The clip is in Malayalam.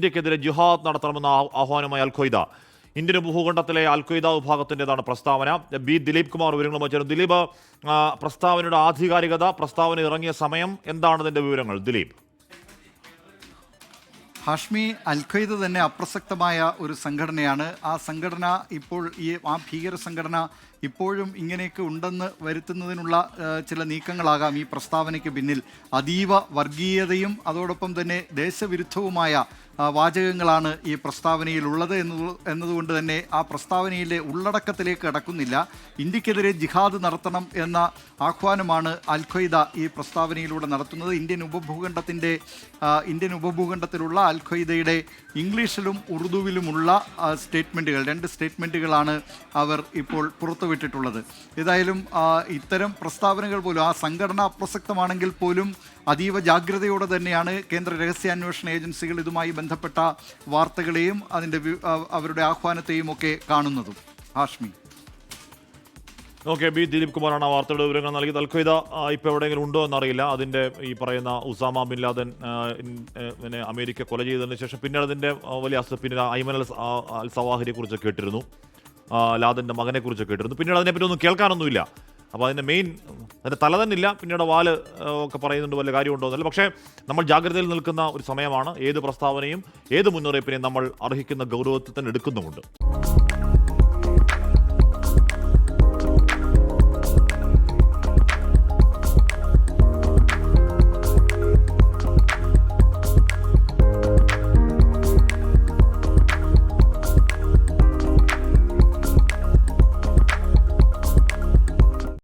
ഇന്ത്യക്കെതിരെ ജിഹാദ് നടത്തണമെന്ന ആഹ്വാനമായി അൽ-ഖ്വയ്ദ. ഇന്ത്യൻ ഭൂഖണ്ഡത്തിലെ അൽ-ഖ്വയ്ദ വിഭാഗത്തിൻ്റെതാണ് പ്രസ്താവന. ബി ദിലീപ് കുമാർ വിവരങ്ങളുമായി ചേർന്നു. ദിലീപ്, പ്രസ്താവനയുടെ ആധികാരികത, പ്രസ്താവന ഇറങ്ങിയ സമയം, എന്താണ് ഇതിൻ്റെ വിവരങ്ങൾ? ദിലീപ്. ഹാഷ്മി, അൽ-ഖ്വയ്ദ തന്നെ അപ്രസക്തമായ ഒരു സംഘടനയാണ്. ആ സംഘടന ഇപ്പോൾ ആ ഭീകര സംഘടന ഇപ്പോഴും ഇങ്ങനെയൊക്കെ ഉണ്ടെന്ന് വരുത്തുന്നതിനുള്ള ചില നീക്കങ്ങളാകാം ഈ പ്രസ്താവനയ്ക്ക് പിന്നിൽ. അതീവ വർഗീയതയും അതോടൊപ്പം തന്നെ ദേശവിരുദ്ധവുമായ വാചകങ്ങളാണ് ഈ പ്രസ്താവനയിലുള്ളത് എന്നതുകൊണ്ട് തന്നെ ആ പ്രസ്താവനയിലെ ഉള്ളടക്കത്തിലേക്ക് കടക്കുന്നില്ല. ഇന്ത്യക്കെതിരെ ജിഹാദ് നടത്തണം എന്ന ആഹ്വാനമാണ് അൽ-ഖ്വയ്ദ ഈ പ്രസ്താവനയിലൂടെ നടത്തുന്നത്. ഇന്ത്യൻ ഉപഭൂഖണ്ഡത്തിലുള്ള അൽ-ഖ്വയ്ദയുടെ ഇംഗ്ലീഷിലും ഉറുദുവിലുമുള്ള സ്റ്റേറ്റ്മെൻറ്റുകൾ, 2 സ്റ്റേറ്റ്മെൻറ്റുകളാണ് അവർ ഇപ്പോൾ പുറത്തുവിട്ടിട്ടുള്ളത്. ഏതായാലും ഇത്തരം പ്രസ്താവനകൾ പോലും, ആ സംഘടന അപ്രസക്തമാണെങ്കിൽ പോലും അതീവ ജാഗ്രതയോടെ തന്നെയാണ് കേന്ദ്ര രഹസ്യാന്വേഷണ ഏജൻസികൾ ഇതുമായി ബന്ധപ്പെട്ട വാർത്തകളെയും അവരുടെ ആഹ്വാനത്തെയും ഒക്കെ കാണുന്നതും. ഹാഷ്മി. ഓക്കെ, ബി ദിലീപ് കുമാറാണ് ആ വാർത്തയുടെ വിവരങ്ങൾ നൽകിയത്. അൽ-ഖ്വയ്ദ ഇപ്പോൾ എവിടെയെങ്കിലും ഉണ്ടോ എന്നറിയില്ല. അതിൻ്റെ ഈ പറയുന്ന ഉസാമ ബിൻ ലാദൻ അമേരിക്ക കൊല ചെയ്തതിന് ശേഷം പിന്നീട് അതിൻ്റെ വലിയ പിന്നെ ഐമൻ അൽ സവാഹിരിയെ കുറിച്ച് കേട്ടിരുന്നു, ലാദൻ്റെ മകനെ കുറിച്ച് കേട്ടിരുന്നു. പിന്നീട് അതിനെപ്പറ്റി ഒന്നും കേൾക്കാനൊന്നുമില്ല. അപ്പോൾ അതിൻ്റെ തല തന്നെ ഇല്ല. പിന്നീട് വാല് ഒക്കെ പറയുന്നുണ്ട്, വല്ല കാര്യമുണ്ടോ എന്നല്ല. പക്ഷേ നമ്മൾ ജാഗ്രതയിൽ നിൽക്കുന്ന ഒരു സമയമാണ്. ഏത് പ്രസ്താവനയും ഏത് മുന്നറിയിപ്പിനെയും നമ്മൾ അർഹിക്കുന്ന ഗൗരവത്തിൽ തന്നെ എടുക്കുന്നുമുണ്ട്.